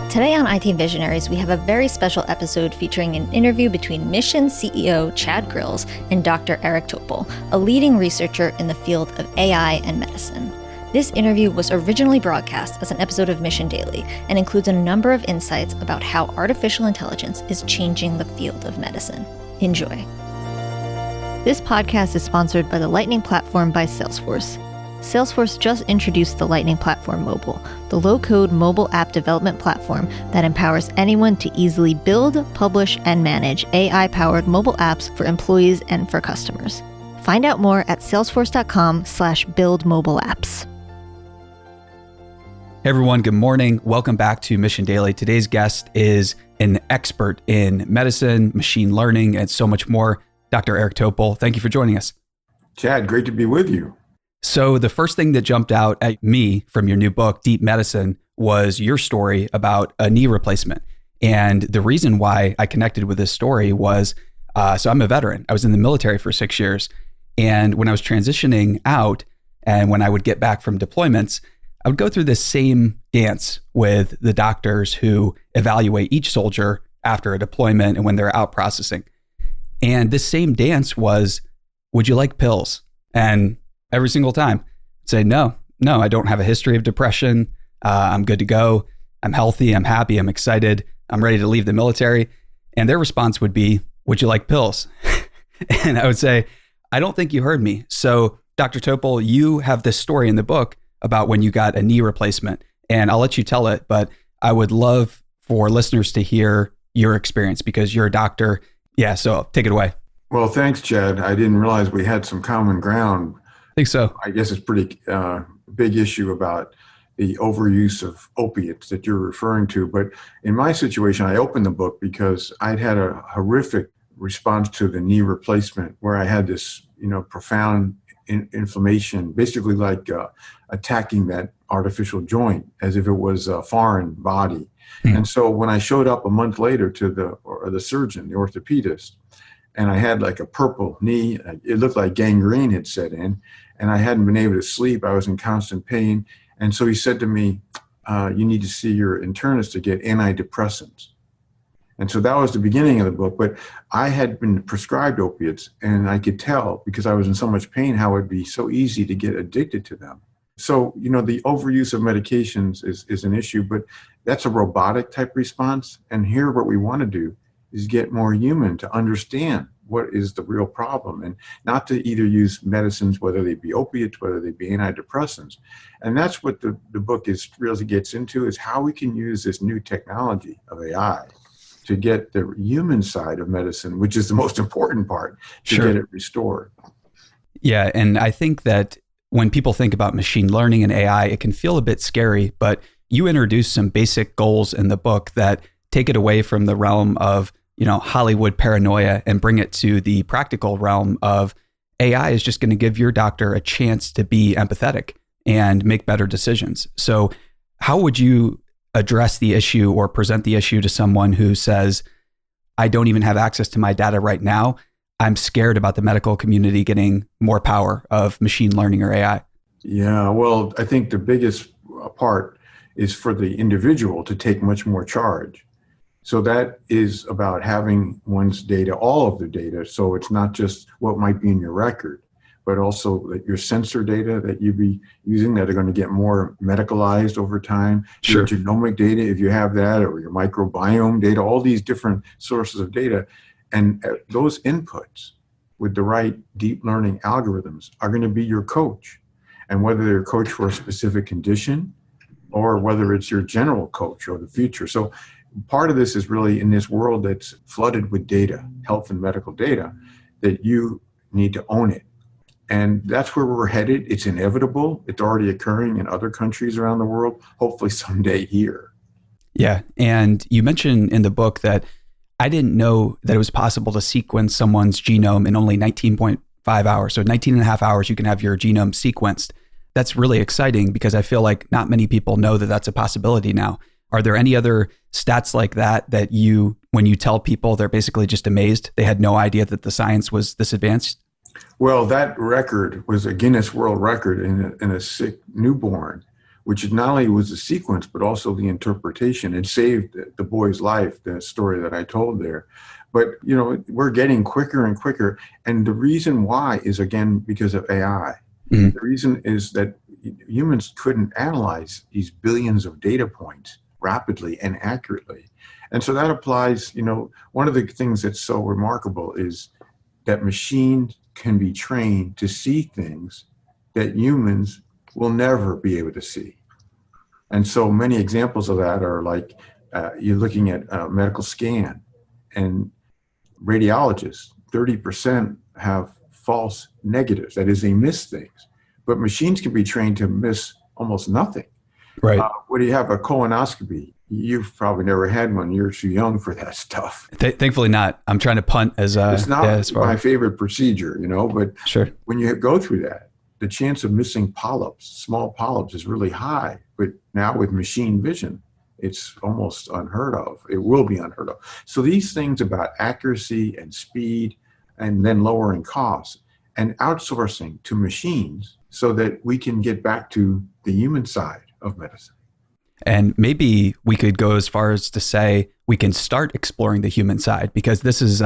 Today on IT Visionaries, we have a very special episode featuring an interview between Mission CEO Chad Grills and Dr. Eric Topol, a leading researcher in the field of AI and medicine. This interview was originally broadcast as an episode of Mission Daily and includes a number of insights about how artificial intelligence is changing the field of medicine. Enjoy. This podcast is sponsored by the Lightning Platform by Salesforce. Salesforce just introduced the Lightning Platform Mobile, the low-code mobile app development platform that empowers anyone to easily build, publish, and manage AI-powered mobile apps for employees and for customers. Find out more at salesforce.com/buildmobileapps. Hey everyone, good morning. Welcome back to Mission Daily. Today's guest is an expert in medicine, machine learning, and so much more, Dr. Eric Topol. Thank you for joining us. Chad, great to be with you. So the first thing that jumped out at me from your new book, Deep Medicine, was your story about a knee replacement. And the reason why I connected with this story was, so I'm a veteran. I was in the military for 6 years. And when I was transitioning out and when I would get back from deployments, I would go through this same dance with the doctors who evaluate each soldier after a deployment and when they're out processing. And this same dance was, would you like pills? And every single time I'd say, no, I don't have a history of depression. I'm good to go. I'm healthy. I'm happy. I'm excited. I'm ready to leave the military. And their response would be, would you like pills? And I would say, I don't think you heard me. So Dr. Topol, you have this story in the book about when you got a knee replacement, and I'll let you tell it, but I would love for listeners to hear your experience because you're a doctor. Yeah. So take it away. Well, thanks, Chad. I didn't realize we had some common ground. I think so. I guess it's pretty big issue about the overuse of opiates that you're referring to. But in my situation, I opened the book because I'd had a horrific response to the knee replacement where I had this, profound inflammation, basically like attacking that artificial joint as if it was a foreign body. Mm. And so when I showed up a month later to the surgeon, the orthopedist, and I had like a purple knee, it looked like gangrene had set in, and I hadn't been able to sleep. I was in constant pain. And so he said to me, you need to see your internist to get antidepressants. And so that was the beginning of the book. But I had been prescribed opiates, and I could tell because I was in so much pain how it would be so easy to get addicted to them. So, the overuse of medications is an issue, but that's a robotic type response. And here what we want to do is get more human to understand what is the real problem and not to either use medicines, whether they be opiates, whether they be antidepressants. And that's what the book really gets into, is how we can use this new technology of AI to get the human side of medicine, which is the most important part, to get it restored. Yeah, and I think that when people think about machine learning and AI, it can feel a bit scary, but you introduce some basic goals in the book that take it away from the realm of Hollywood paranoia and bring it to the practical realm of AI is just going to give your doctor a chance to be empathetic and make better decisions. So how would you address the issue or present the issue to someone who says, I don't even have access to my data right now. I'm scared about the medical community getting more power of machine learning or AI? Yeah, well, I think the biggest part is for the individual to take much more charge. So that is about having one's data, all of the data. So it's not just what might be in your record, but also your sensor data that you be using that are going to get more medicalized over time. Sure. Your genomic data, if you have that, or your microbiome data, all these different sources of data. And those inputs with the right deep learning algorithms are going to be your coach. And whether they're a coach for a specific condition or whether it's your general coach or the future. So part of this is really in this world that's flooded with data, health and medical data, that you need to own it. And that's where we're headed. It's inevitable. It's already occurring in other countries around the world, hopefully someday here. Yeah. And you mentioned in the book that I didn't know that it was possible to sequence someone's genome in only 19.5 hours. So 19 and a half hours, you can have your genome sequenced. That's really exciting because I feel like not many people know that that's a possibility now. Are there any other stats like that when you tell people, they're basically just amazed? They had no idea that the science was this advanced? Well, that record was a Guinness World Record in a sick newborn which not only was the sequence, but also the interpretation. It saved the boy's life, the story that I told there. But, we're getting quicker and quicker. And the reason why is, again, because of AI. Mm-hmm. The reason is that humans couldn't analyze these billions of data points rapidly and accurately. And so that applies, one of the things that's so remarkable is that machines can be trained to see things that humans will never be able to see. And so many examples of that are like you're looking at a medical scan, and radiologists, 30% have false negatives. That is, they miss things. But machines can be trained to miss almost nothing. Right. When you have a colonoscopy, you've probably never had one. You're too young for that stuff. Thankfully not. I'm trying to punt as it's not my favorite procedure, but sure. When you go through that, the chance of missing polyps, small polyps, is really high. But now with machine vision, it's almost unheard of. It will be unheard of. So these things about accuracy and speed, and then lowering costs and outsourcing to machines so that we can get back to the human side of medicine. And maybe we could go as far as to say we can start exploring the human side, because this is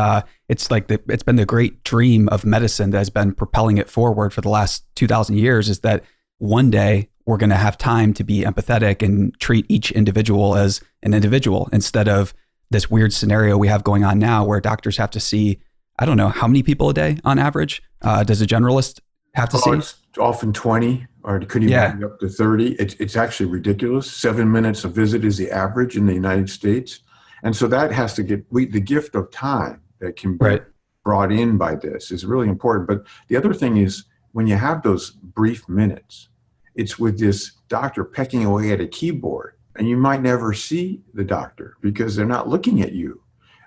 it's been the great dream of medicine that has been propelling it forward for the last 2,000 years, is that one day we're going to have time to be empathetic and treat each individual as an individual, instead of this weird scenario we have going on now where doctors have to see, I don't know, how many people a day on average does a generalist have to see? It's often 20, or it could even be up to 30. It's actually ridiculous. 7 minutes a visit is the average in the United States. And so that has to get, the gift of time that can be brought in by this is really important. But the other thing is, when you have those brief minutes, it's with this doctor pecking away at a keyboard, and you might never see the doctor because they're not looking at you.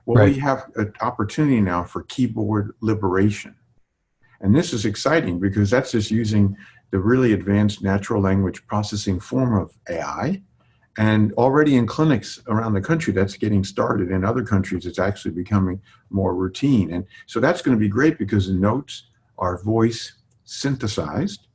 Well, we have an opportunity now for keyboard liberation. And this is exciting because that's just using the really advanced natural language processing form of AI. And already in clinics around the country, that's getting started. In other countries, it's actually becoming more routine. And so that's going to be great because the notes are voice synthesized.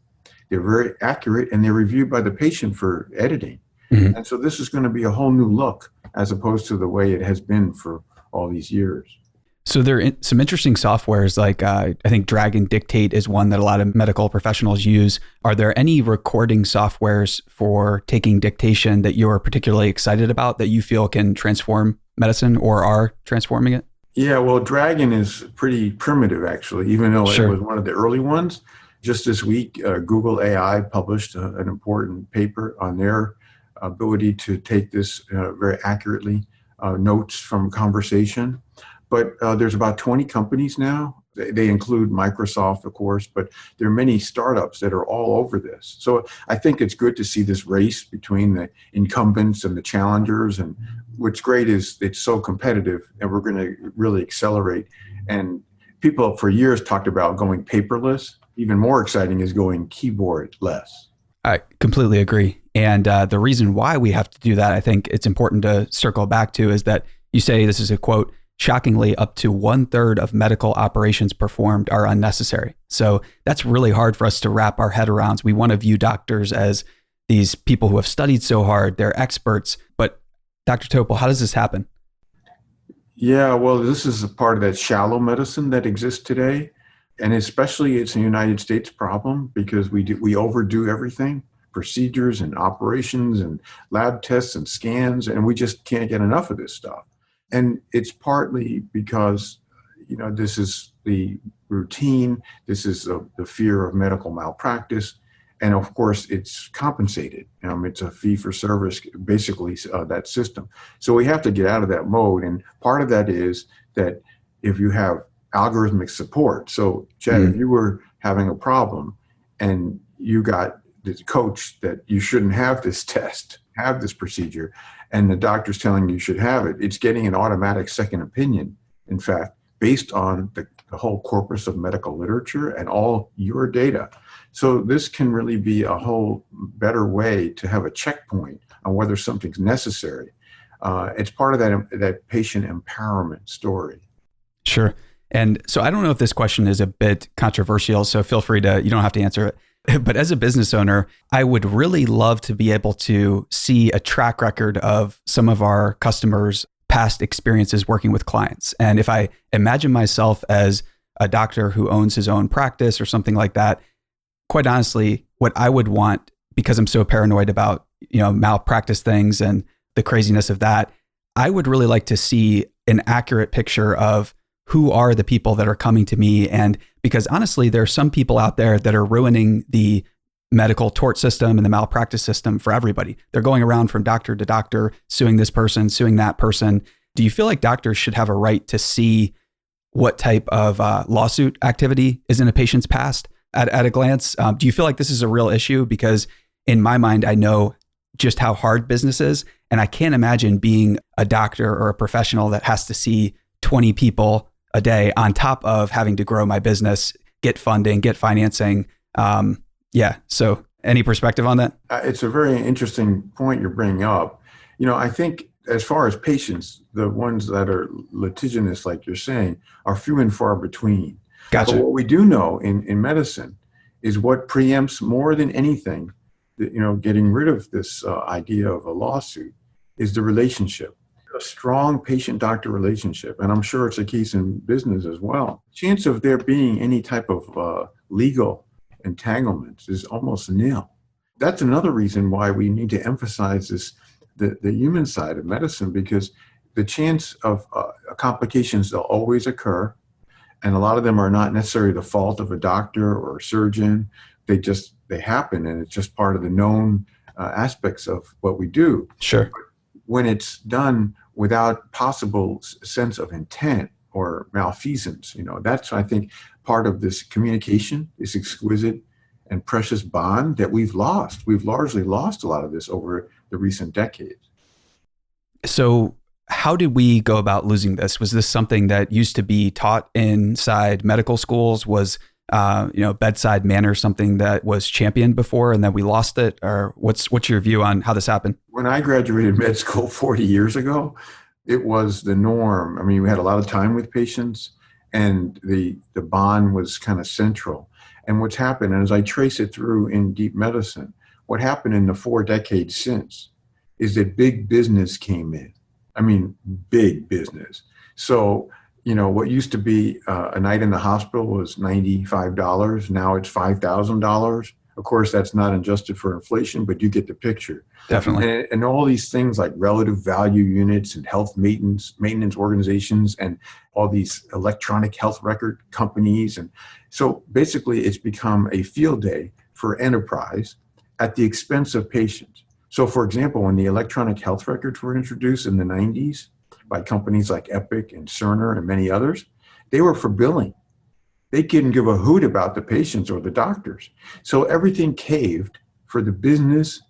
They're very accurate, and they're reviewed by the patient for editing. Mm-hmm. And so this is going to be a whole new look as opposed to the way it has been for all these years. So there are some interesting softwares, like I think Dragon Dictate is one that a lot of medical professionals use. Are there any recording softwares for taking dictation that you're particularly excited about that you feel can transform medicine or are transforming it? Yeah, well, Dragon is pretty primitive, actually, even though it was one of the early ones. Just this week, Google AI published an important paper on their ability to take this very accurately, notes from conversation. But there's about 20 companies now. They include Microsoft, of course, but there are many startups that are all over this. So I think it's good to see this race between the incumbents and the challengers. And what's great is it's so competitive, and we're going to really accelerate. And people for years talked about going paperless. Even more exciting is going keyboardless. I completely agree. And the reason why we have to do that, I think it's important to circle back to, is that you say, this is a quote, shockingly, up to 1/3 of medical operations performed are unnecessary. So that's really hard for us to wrap our head around. We want to view doctors as these people who have studied so hard, they're experts. But Dr. Topol, how does this happen? Yeah, well, this is a part of that shallow medicine that exists today. And especially it's a United States problem because we overdo everything, procedures and operations and lab tests and scans, and we just can't get enough of this stuff. And it's partly because, this is the routine, this is the fear of medical malpractice, and of course it's compensated. It's a fee for service, basically, that system. So we have to get out of that mode, and part of that is that if you have algorithmic support. So, Chad, if you were having a problem and you got the coach that you shouldn't have this test, have this procedure, and the doctor's telling you should have it, it's getting an automatic second opinion, in fact, based on the whole corpus of medical literature and all your data. So this can really be a whole better way to have a checkpoint on whether something's necessary. It's part of that patient empowerment story. Sure. And so I don't know if this question is a bit controversial, so feel free to, you don't have to answer it. But as a business owner, I would really love to be able to see a track record of some of our customers' past experiences working with clients. And if I imagine myself as a doctor who owns his own practice or something like that, quite honestly, what I would want, because I'm so paranoid about, malpractice things and the craziness of that, I would really like to see an accurate picture of who are the people that are coming to me. And because honestly, there are some people out there that are ruining the medical tort system and the malpractice system for everybody. They're going around from doctor to doctor, suing this person, suing that person. Do you feel like doctors should have a right to see what type of lawsuit activity is in a patient's past at a glance? Do you feel like this is a real issue? Because in my mind, I know just how hard business is. And I can't imagine being a doctor or a professional that has to see 20 people a day on top of having to grow my business, get funding, get financing. So any perspective on that? It's a very interesting point you're bringing up. I think as far as patients, the ones that are litigious, like you're saying, are few and far between. Gotcha. But what we do know in medicine is what preempts more than anything, getting rid of this idea of a lawsuit is the relationship. A strong patient-doctor relationship, and I'm sure it's a case in business as well. Chance of there being any type of legal entanglements is almost nil. That's another reason why we need to emphasize the human side of medicine, because the chance of complications, they'll always occur, and a lot of them are not necessarily the fault of a doctor or a surgeon. They happen, and it's just part of the known aspects of what we do. Sure. But when it's done without possible sense of intent or malfeasance, that's, I think, part of this communication, this exquisite and precious bond that we've lost. We've largely lost a lot of this over the recent decades. So how did we go about losing this? Was this something that used to be taught inside medical schools? Was bedside manner something that was championed before and then we lost it? Or what's your view on how this happened? When I graduated med school 40 years ago, it was the norm. I mean, we had a lot of time with patients, and the bond was kind of central. And what's happened, and as I trace it through in deep medicine, what happened in the 4 decades since is that big business came in. I mean, big business. So, what used to be a night in the hospital was $95. Now it's $5,000. Of course, that's not adjusted for inflation, but you get the picture. Definitely. And all these things like relative value units and health maintenance organizations and all these electronic health record companies. And so basically it's become a field day for enterprise at the expense of patients. So for example, when the electronic health records were introduced in the 90s by companies like Epic and Cerner and many others, they were for billing. They couldn't give a hoot about the patients or the doctors. So everything caved for the business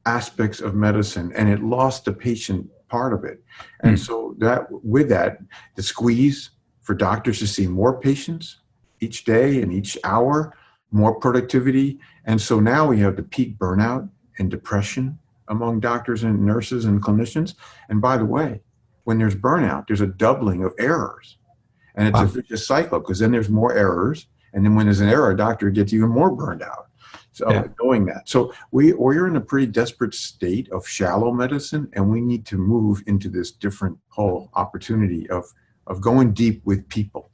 aspects of medicine, and it lost the patient part of it. And so with that, the squeeze for doctors to see more patients each day and each hour, more productivity. And so now we have the peak burnout and depression among doctors and nurses and clinicians. And by the way, when there's burnout, there's a doubling of errors. And it's a vicious cycle, because then there's more errors. And then when there's an error, a doctor gets even more burned out. So knowing that. So we're in a pretty desperate state of shallow medicine, and we need to move into this different whole opportunity of going deep with people.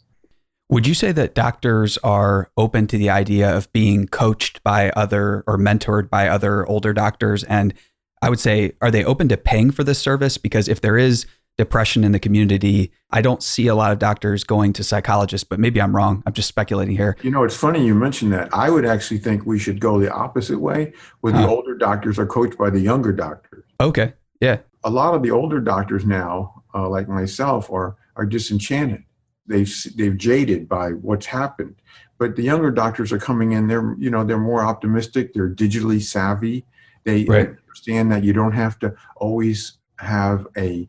Would you say that doctors are open to the idea of being coached by other or mentored by other older doctors? And I would say, are they open to paying for this service? Because if there is depression in the community, I don't see a lot of doctors going to psychologists, but maybe I'm wrong. I'm just speculating here. It's funny you mentioned that. I would actually think we should go the opposite way, where the older doctors are coached by the younger doctors. Okay. Yeah. A lot of the older doctors now, like myself, are disenchanted. They've jaded by what's happened. But the younger doctors are coming in, they're more optimistic, they're digitally savvy. They understand that you don't have to always have a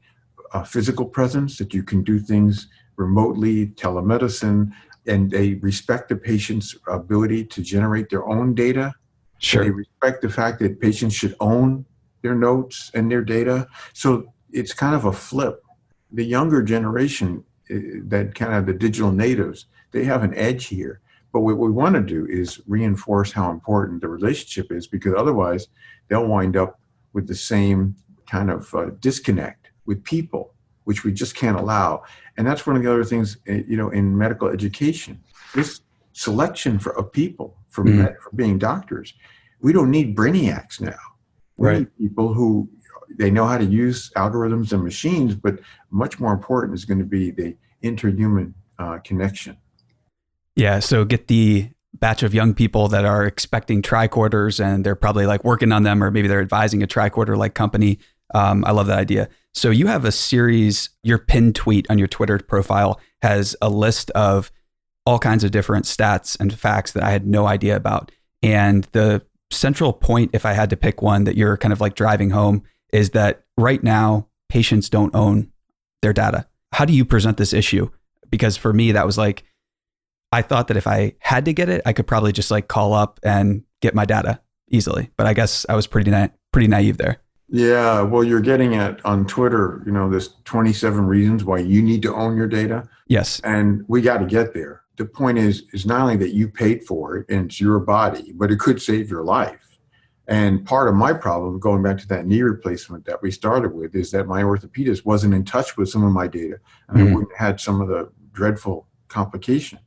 physical presence, that you can do things remotely, telemedicine, and they respect the patient's ability to generate their own data. Sure. They respect the fact that patients should own their notes and their data. So it's kind of a flip. The younger generation, that kind of the digital natives, they have an edge here But what we want to do is reinforce how important the relationship is, because otherwise they'll wind up with the same kind of disconnect with people, which we just can't allow. And that's one of the other things, in medical education, this selection of people for being doctors. We don't need brainiacs now. We need people who they know how to use algorithms and machines, but much more important is going to be the interhuman connection. Yeah. So get the batch of young people that are expecting tricorders and they're probably like working on them, or maybe they're advising a tricorder like company. I love that idea. So you have a series, your pinned tweet on your Twitter profile has a list of all kinds of different stats and facts that I had no idea about. And the central point, if I had to pick one that you're kind of like driving home, is that right now patients don't own their data. How do you present this issue? Because for me, that was like, I thought that if I had to get it, I could probably just like call up and get my data easily. But I guess I was pretty naive there. Yeah, well, you're getting at on Twitter, there's 27 reasons why you need to own your data. Yes. And we got to get there. The point is not only that you paid for it and it's your body, but it could save your life. And part of my problem, going back to that knee replacement that we started with, is that my orthopedist wasn't in touch with some of my data, and I wouldn't have had some of the dreadful complication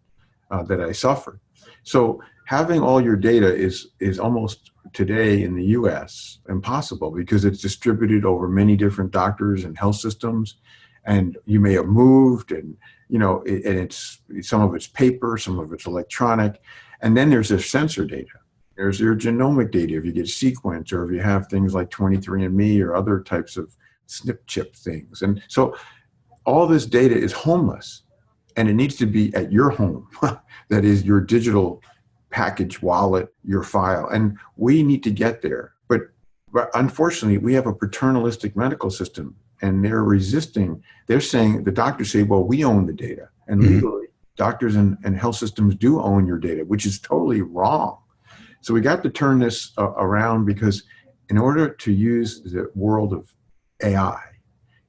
that I suffered. So having all your data is almost today in the US impossible, because it's distributed over many different doctors and health systems, and you may have moved, and and it's some of it's paper, some of it's electronic, and then there's this sensor data. There's your genomic data if you get sequenced, or if you have things like 23andMe or other types of SNP chip things. And so all this data is homeless, and it needs to be at your home. That is your digital package wallet, your file. And we need to get there. But unfortunately, we have a paternalistic medical system, and they're resisting. They're saying, the doctors say, well, we own the data. And legally, doctors and health systems do own your data, which is totally wrong. So we got to turn this around, because in order to use the world of AI,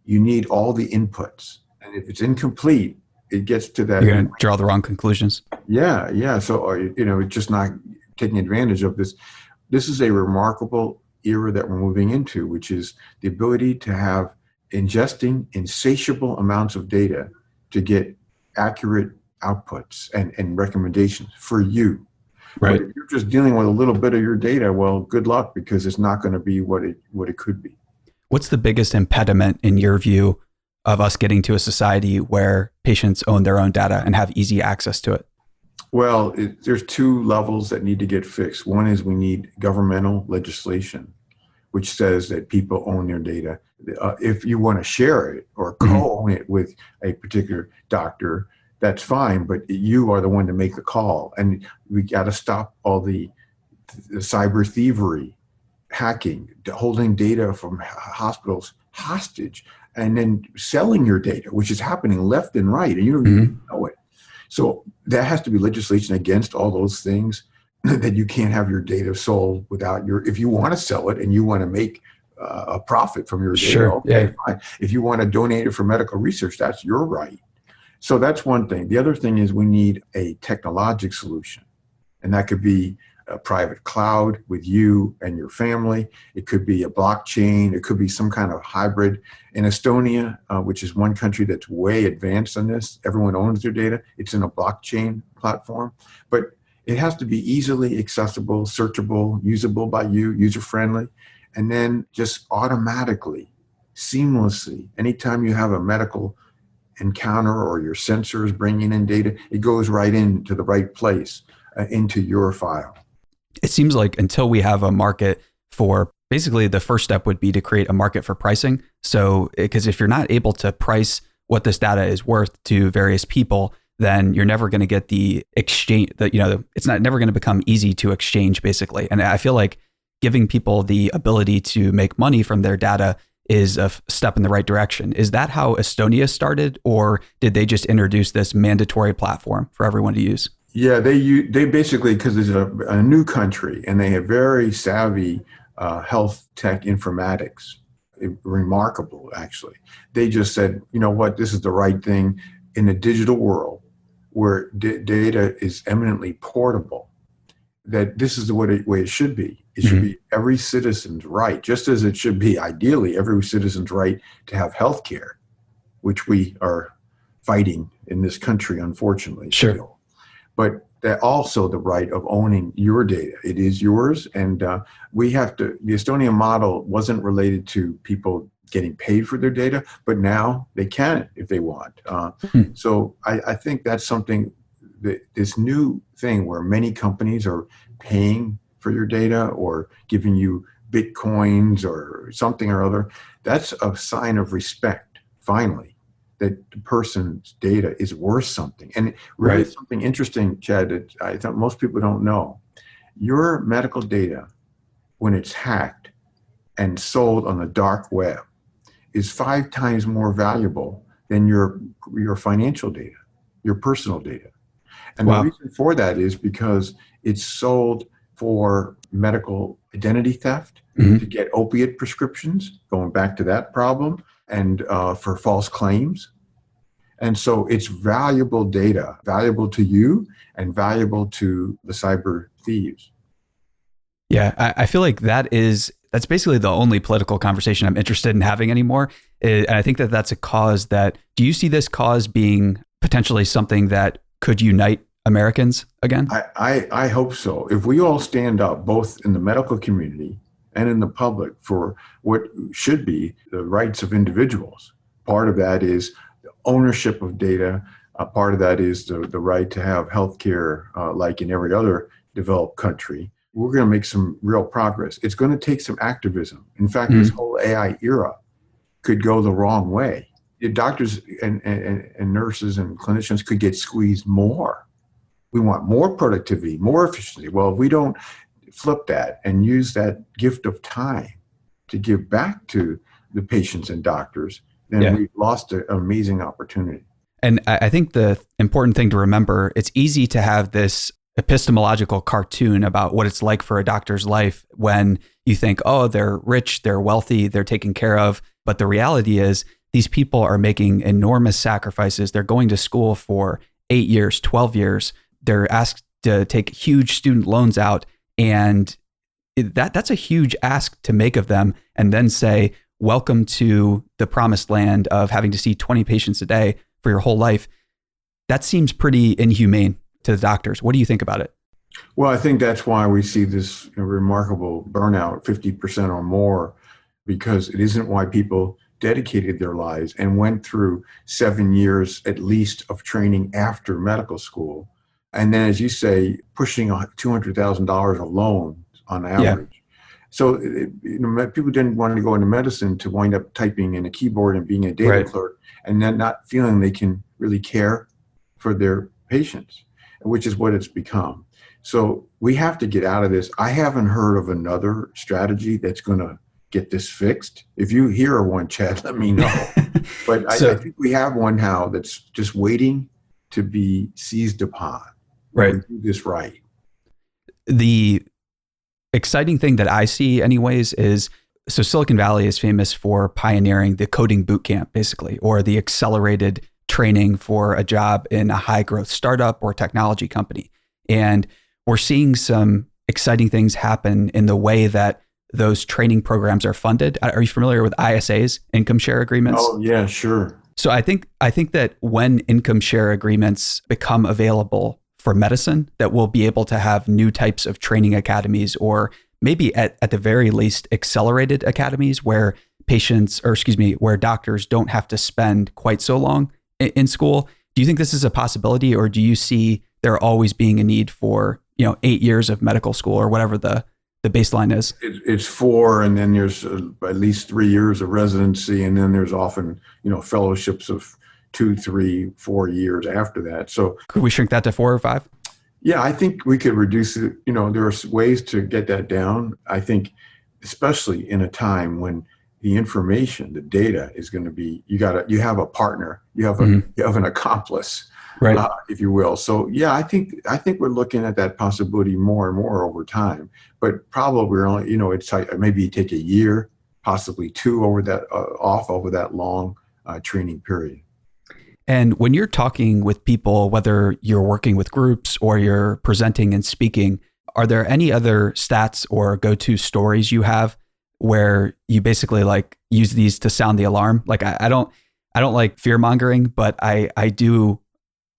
you need all the inputs. And if it's incomplete, it gets to that. You're going to draw the wrong conclusions. Yeah. So, just not taking advantage of this. This is a remarkable era that we're moving into, which is the ability to have ingesting insatiable amounts of data to get accurate outputs and recommendations for you. Right. But if you're just dealing with a little bit of your data, well, good luck, because it's not going to be what it could be. What's the biggest impediment in your view of us getting to a society where patients own their own data and have easy access to it? Well, there's two levels that need to get fixed. One is we need governmental legislation, which says that people own their data. If you want to share it or co-own it with a particular doctor, that's fine, but you are the one to make the call. And we got to stop all the cyber thievery, hacking, holding data from hospitals hostage, and then selling your data, which is happening left and right, and you don't even know it. So there has to be legislation against all those things, that you can't have your data sold without if you want to sell it and you want to make a profit from your data, sure. okay, fine. If you want to donate it for medical research, that's your right. So that's one thing. The other thing is we need a technologic solution, and that could be a private cloud with you and your family. It could be a blockchain. It could be some kind of hybrid. In Estonia, which is one country that's way advanced on this, everyone owns their data. It's in a blockchain platform, but it has to be easily accessible, searchable, usable by you, user-friendly, and then just automatically, seamlessly, anytime you have a medical encounter or your sensors bringing in data, it goes right into the right place, into your file. It seems like until we have a market for, basically the first step would be to create a market for pricing. So, because if you're not able to price what this data is worth to various people, then you're never going to get the exchange that, it's never going to become easy to exchange, basically. And I feel like giving people the ability to make money from their data is a step in the right direction. Is that how Estonia started, or did they just introduce this mandatory platform for everyone to use? Yeah, they basically, because it's a new country and they have very savvy health tech informatics, remarkable actually. They just said, you know what, this is the right thing in the digital world. where data is eminently portable, that this is the way it should be. It should be every citizen's right, just as it should be ideally every citizen's right to have health care, which we are fighting in this country, unfortunately. Sure. Still. But that also the right of owning your data. It is yours. And we have to, the Estonian model wasn't related to people getting paid for their data, but now they can if they want. So I think that's something, this new thing where many companies are paying for your data or giving you Bitcoins or something or other, that's a sign of respect, finally, that the person's data is worth something. And really something interesting, Chad, that I thought most people don't know. Your medical data, when it's hacked and sold on the dark web, is 5 times more valuable than your financial data, your personal data. And the reason for that is because it's sold for medical identity theft, to get opiate prescriptions, going back to that problem, and for false claims. And so it's valuable data, valuable to you and valuable to the cyber thieves. Yeah, I feel like that's basically the only political conversation I'm interested in having anymore. And I think that's a cause do you see this cause being potentially something that could unite Americans again? I hope so. If we all stand up, both in the medical community and in the public, for what should be the rights of individuals. Part of that is the ownership of data. Part of that is the right to have health care like in every other developed country. We're going to make some real progress. It's going to take some activism. In fact, this whole AI era could go the wrong way. Doctors and nurses and clinicians could get squeezed more. We want more productivity, more efficiency. Well, if we don't flip that and use that gift of time to give back to the patients and doctors, then we've lost an amazing opportunity. And I think the important thing to remember, it's easy to have this epistemological cartoon about what it's like for a doctor's life when you think, oh, they're rich, they're wealthy, they're taken care of. But the reality is these people are making enormous sacrifices. They're going to school for 8 years, 12 years. They're asked to take huge student loans out. And that's a huge ask to make of them. And then say, welcome to the promised land of having to see 20 patients a day for your whole life. That seems pretty inhumane to the doctors. What do you think about it? Well, I think that's why we see this remarkable burnout, 50% or more, because it isn't why people dedicated their lives and went through 7 years at least of training after medical school. And then, as you say, pushing $200,000 a loan on average. So people didn't want to go into medicine to wind up typing in a keyboard and being a data clerk and then not feeling they can really care for their patients, which is what it's become. So we have to get out of this. I haven't heard of another strategy that's going to get this fixed. If you hear of one, Chad, let me know. But I think we have one now that's just waiting to be seized upon. Right. Do this right. The exciting thing that I see anyways is, so Silicon Valley is famous for pioneering the coding bootcamp, basically, or the accelerated training for a job in a high growth startup or technology company. And we're seeing some exciting things happen in the way that those training programs are funded. Are you familiar with ISAs, Incomeshare agreements? Oh, yeah, sure. So I think that when Incomeshare agreements become available for medicine, that we'll be able to have new types of training academies, or maybe at the very least accelerated academies where where doctors don't have to spend quite so long in school. Do you think this is a possibility, or do you see there always being a need for 8 years of medical school or whatever the baseline is? It's 4, and then there's at least 3 years of residency, and then there's often fellowships of 2, 3, 4 years after that. So could we shrink that to 4 or 5? Yeah, I think we could reduce it. There are ways to get that down. I think, especially in a time when the information, the data is going to be, you have a partner, you have an accomplice, right? If you will. So yeah, I think we're looking at that possibility more and more over time. But probably we're only, it's like maybe take a year, possibly 2 over that over that long training period. And when you're talking with people, whether you're working with groups or you're presenting and speaking, are there any other stats or go-to stories you have where you basically like use these to sound the alarm? Like I don't like fear mongering, but I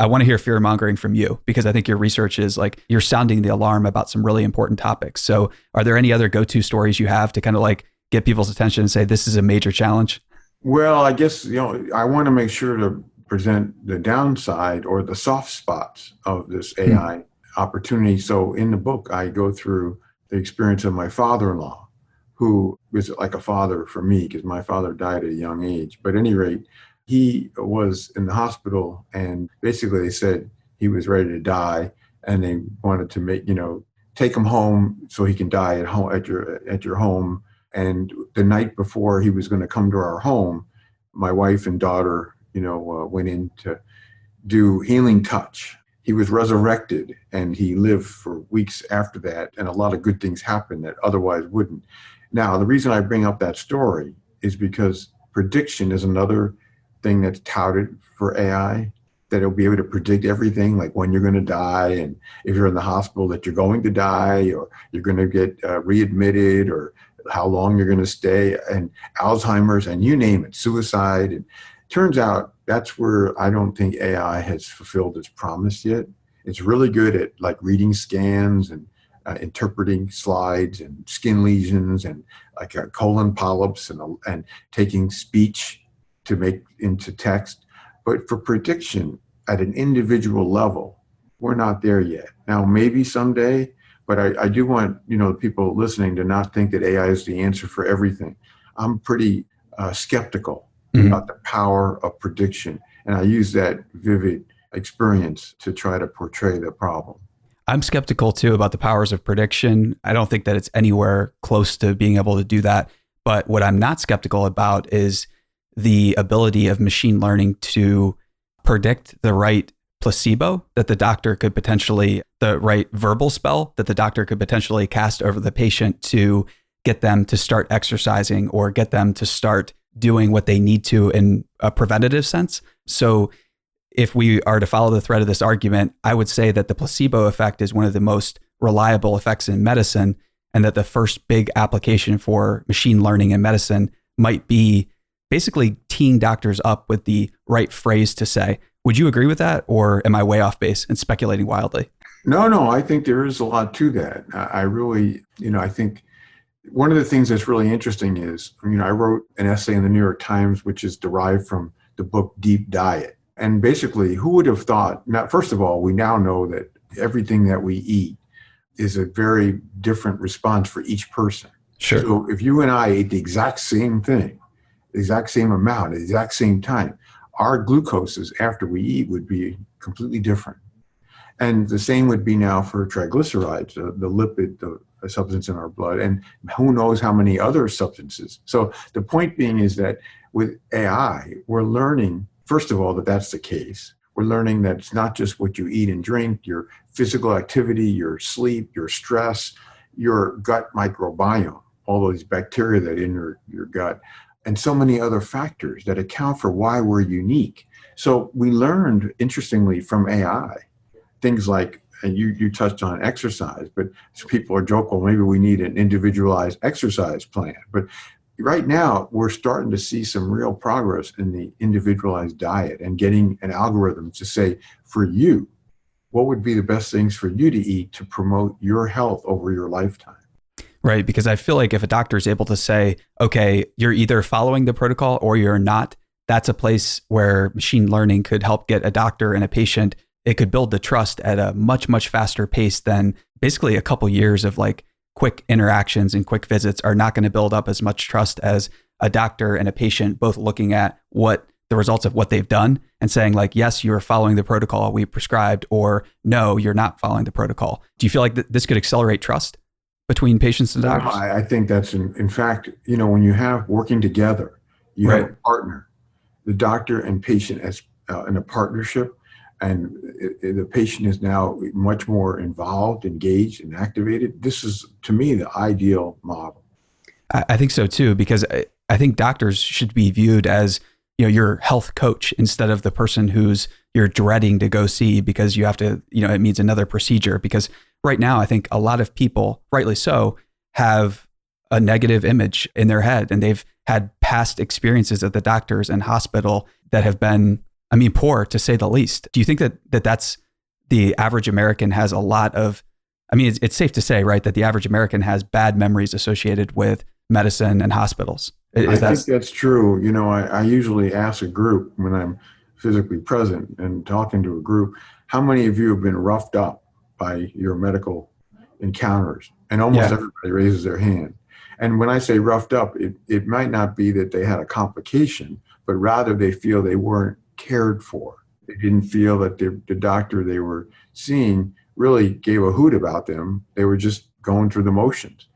want to hear fear mongering from you, because I think your research is like you're sounding the alarm about some really important topics. So are there any other go-to stories you have to kind of like get people's attention and say, this is a major challenge? Well, I guess, I want to make sure to present the downside or the soft spots of this AI opportunity. So in the book, I go through the experience of my father-in-law, who was like a father for me because my father died at a young age. But at any rate, he was in the hospital and basically they said he was ready to die and they wanted to take him home so he can die at home at your home. And the night before he was going to come to our home, my wife and daughter, went in to do healing touch. He was resurrected and he lived for weeks after that. And a lot of good things happened that otherwise wouldn't. Now, the reason I bring up that story is because prediction is another thing that's touted for AI, that it'll be able to predict everything, like when you're going to die, and if you're in the hospital that you're going to die, or you're going to get readmitted, or how long you're going to stay, and Alzheimer's, and you name it, suicide. And turns out that's where I don't think AI has fulfilled its promise yet. It's really good at like reading scans and interpreting slides and skin lesions and like colon polyps and taking speech to make into text. But for prediction at an individual level, we're not there yet. Now, maybe someday, but I do want people listening to not think that AI is the answer for everything. I'm pretty skeptical about the power of prediction. And I use that vivid experience to try to portray the problem. I'm skeptical too about the powers of prediction. I don't think that it's anywhere close to being able to do that. But what I'm not skeptical about is the ability of machine learning to predict the right placebo that the doctor could potentially, the right verbal spell that the doctor could potentially cast over the patient to get them to start exercising or get them to start doing what they need to in a preventative sense. So if we are to follow the thread of this argument, I would say that the placebo effect is one of the most reliable effects in medicine, and that the first big application for machine learning in medicine might be basically teeing doctors up with the right phrase to say. Would you agree with that, or am I way off base and speculating wildly? No, I think there is a lot to that. I really, I think one of the things that's really interesting is, I wrote an essay in the New York Times, which is derived from the book Deep Diet. And basically, who would have thought, now, first of all, we now know that everything that we eat is a very different response for each person. Sure. So if you and I ate the exact same thing, the exact same amount, at the exact same time, our glucoses after we eat would be completely different. And the same would be now for triglycerides, the lipid, the substance in our blood, and who knows how many other substances. So the point being is that with AI, we're learning, first of all, that that's the case. We're learning that it's not just what you eat and drink, your physical activity, your sleep, your stress, your gut microbiome, all those bacteria that in your gut, and so many other factors that account for why we're unique. So we learned, interestingly, from AI, things like, and you touched on exercise, but people are joking, well, maybe we need an individualized exercise plan. But right now, we're starting to see some real progress in the individualized diet and getting an algorithm to say, for you, what would be the best things for you to eat to promote your health over your lifetime? Right. Because I feel like if a doctor is able to say, okay, you're either following the protocol or you're not, that's a place where machine learning could help get a doctor and a patient. It could build the trust at a much, much faster pace than basically a couple years of like quick interactions and quick visits are not going to build up as much trust as a doctor and a patient both looking at what the results of what they've done and saying like, yes, you're following the protocol we prescribed, or no, you're not following the protocol. Do you feel like this could accelerate trust between patients and doctors? I think that's in fact, when you have working together, you have a partner, the doctor and patient as in a partnership, and the patient is now much more involved, engaged, and activated. This is, to me, the ideal model. I think so too, because I think doctors should be viewed as your health coach instead of the person who's you're dreading to go see because you have to, it means another procedure. Because right now, I think a lot of people, rightly so, have a negative image in their head, and they've had past experiences at the doctors and hospital that have been, poor to say the least. Do you think that that's the average American has a lot of, it's safe to say, right, that the average American has bad memories associated with medicine and hospitals? I think that's true. I usually ask a group when I'm physically present and talking to a group, how many of you have been roughed up by your medical encounters? And almost everybody raises their hand. And when I say roughed up, it might not be that they had a complication, but rather they feel they weren't cared for. They didn't feel that the doctor they were seeing really gave a hoot about them. They were just going through the motions.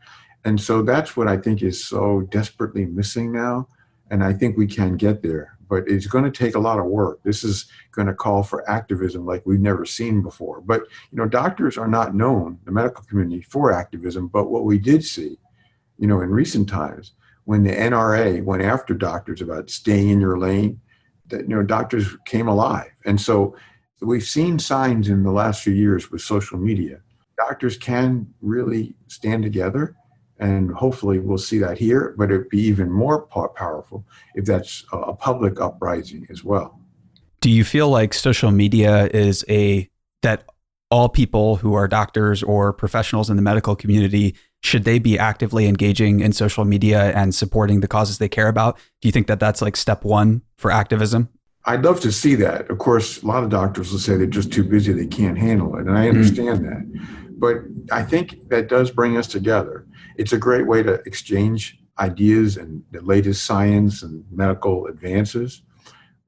And so that's what I think is so desperately missing now. And I think we can get there, but it's going to take a lot of work. This is going to call for activism like we've never seen before. But, doctors are not known, the medical community, for activism. But what we did see, in recent times, when the NRA went after doctors about staying in your lane, that, doctors came alive. And so we've seen signs in the last few years with social media. Doctors can really stand together. And hopefully we'll see that here, but it'd be even more powerful if that's a public uprising as well. Do you feel like social media is that all people who are doctors or professionals in the medical community, should they be actively engaging in social media and supporting the causes they care about? Do you think that that's like step one for activism? I'd love to see that. Of course, a lot of doctors will say they're just too busy, they can't handle it. And I understand that. But I think that does bring us together. It's a great way to exchange ideas and the latest science and medical advances.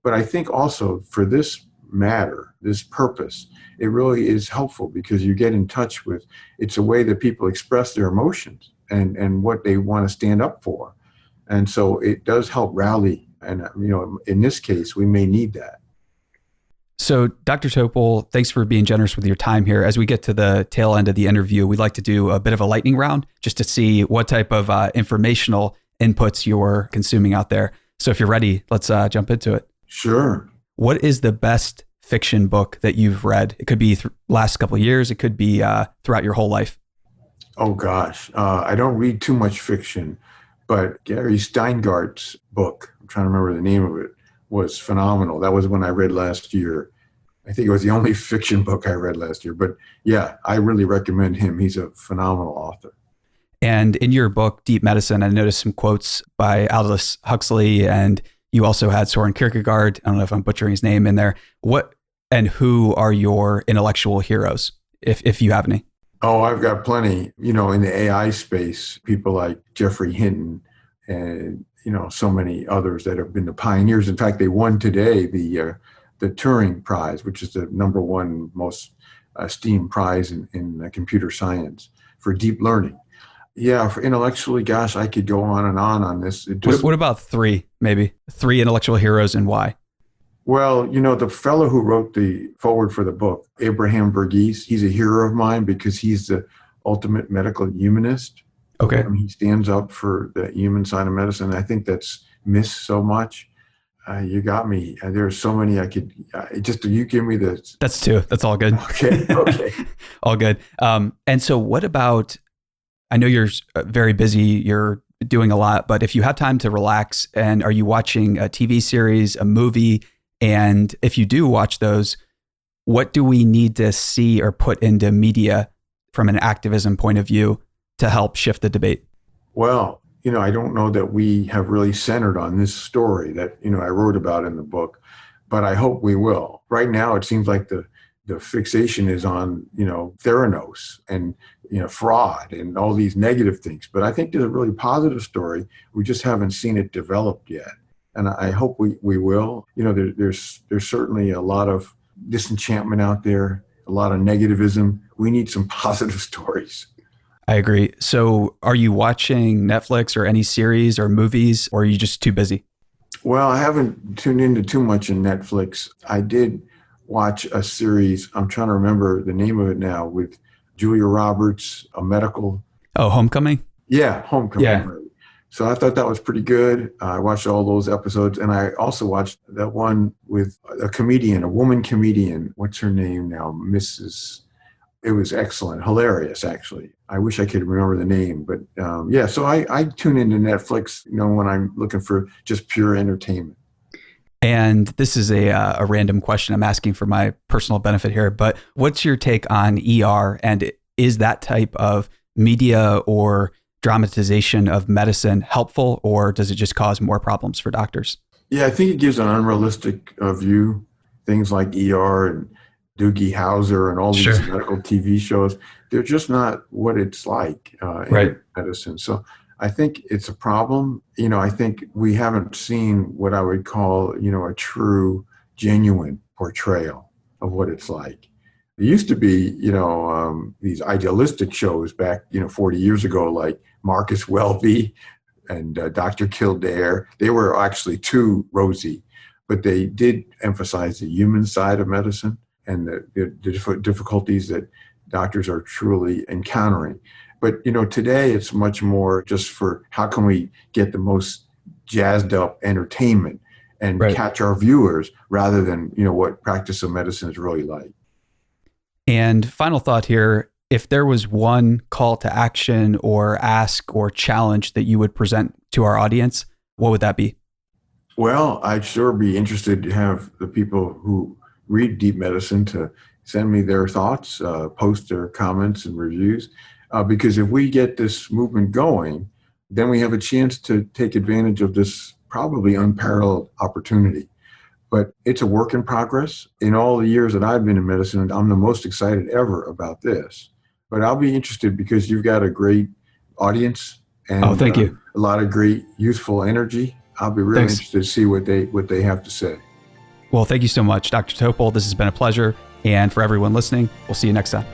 But I think also for this matter, this purpose, it really is helpful because you get in touch with, it's a way that people express their emotions and what they want to stand up for. And so it does help rally. And, in this case, we may need that. So, Dr. Topol, thanks for being generous with your time here. As we get to the tail end of the interview, we'd like to do a bit of a lightning round just to see what type of informational inputs you're consuming out there. So if you're ready, let's jump into it. Sure. What is the best fiction book that you've read? It could be last couple of years. It could be throughout your whole life. Oh, gosh. I don't read too much fiction, but Gary Steingart's book, I'm trying to remember the name of it, was phenomenal. That was one I read last year. I think it was the only fiction book I read last year. But yeah, I really recommend him. He's a phenomenal author. And in your book, Deep Medicine, I noticed some quotes by Aldous Huxley, and you also had Soren Kierkegaard. I don't know if I'm butchering his name in there. What and who are your intellectual heroes, if you have any? Oh, I've got plenty. In the AI space, people like Geoffrey Hinton and so many others that have been the pioneers. In fact, they won today the Turing Prize, which is the number one most esteemed prize in computer science for deep learning. Yeah, for intellectually, gosh, I could go on this. What about three intellectual heroes and why? Well, the fellow who wrote the foreword for the book, Abraham Verghese, he's a hero of mine because he's the ultimate medical humanist. Okay. He stands up for the human side of medicine. I think that's missed so much. You got me. There's so many I could, you give me the... That's two. That's all good. Okay. All good. And so what about, I know you're very busy, you're doing a lot, but if you have time to relax, and are you watching a TV series, a movie? And if you do watch those, what do we need to see or put into media from an activism point of view to help shift the debate? Well, I don't know that we have really centered on this story that, I wrote about in the book, but I hope we will. Right now, it seems like the fixation is on, Theranos and, fraud and all these negative things. But I think there's a really positive story. We just haven't seen it developed yet. And I hope we will. There's certainly a lot of disenchantment out there, a lot of negativism. We need some positive stories. I agree. So are you watching Netflix or any series or movies, or are you just too busy? Well, I haven't tuned into too much in Netflix. I did watch a series, I'm trying to remember the name of it now, with Julia Roberts, a medical... Oh, Homecoming? Yeah, Homecoming. Yeah. So I thought that was pretty good. I watched all those episodes, and I also watched that one with a woman comedian. What's her name now? Mrs. It was excellent, hilarious, actually. I wish I could remember the name, but yeah. So I tune into Netflix, when I'm looking for just pure entertainment. And this is a random question I'm asking for my personal benefit here, but what's your take on ER? And is that type of media or dramatization of medicine helpful, or does it just cause more problems for doctors? Yeah, I think it gives an unrealistic view. Things like ER and Doogie Howser and all these Sure. medical TV shows, they're just not what it's like Right. in medicine. So I think it's a problem. I think we haven't seen what I would call, a true, genuine portrayal of what it's like. There used to be, these idealistic shows back, 40 years ago, like Marcus Welby and Dr. Kildare. They were actually too rosy, but they did emphasize the human side of medicine and the difficulties that doctors are truly encountering. But, today it's much more just for how can we get the most jazzed up entertainment and Right. catch our viewers rather than, what practice of medicine is really like. And final thought here, if there was one call to action or ask or challenge that you would present to our audience, what would that be? Well, I'd sure be interested to have the people who read Deep Medicine to send me their thoughts, post their comments and reviews, because if we get this movement going, then we have a chance to take advantage of this probably unparalleled opportunity. But it's a work in progress. In all the years that I've been in medicine, I'm the most excited ever about this. But I'll be interested because you've got a great audience and Thank you. a lot of great youthful energy. I'll be really interested to see what they have to say. Well, thank you so much, Dr. Topol. This has been a pleasure. And for everyone listening, we'll see you next time.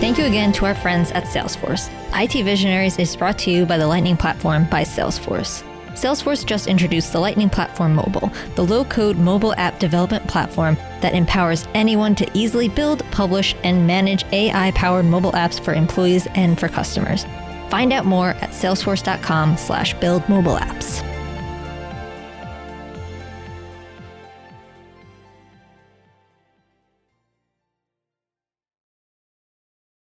Thank you again to our friends at Salesforce. IT Visionaries is brought to you by the Lightning Platform by Salesforce. Salesforce just introduced the Lightning Platform Mobile, the low-code mobile app development platform that empowers anyone to easily build, publish, and manage AI-powered mobile apps for employees and for customers. Find out more at salesforce.com/buildmobileapps.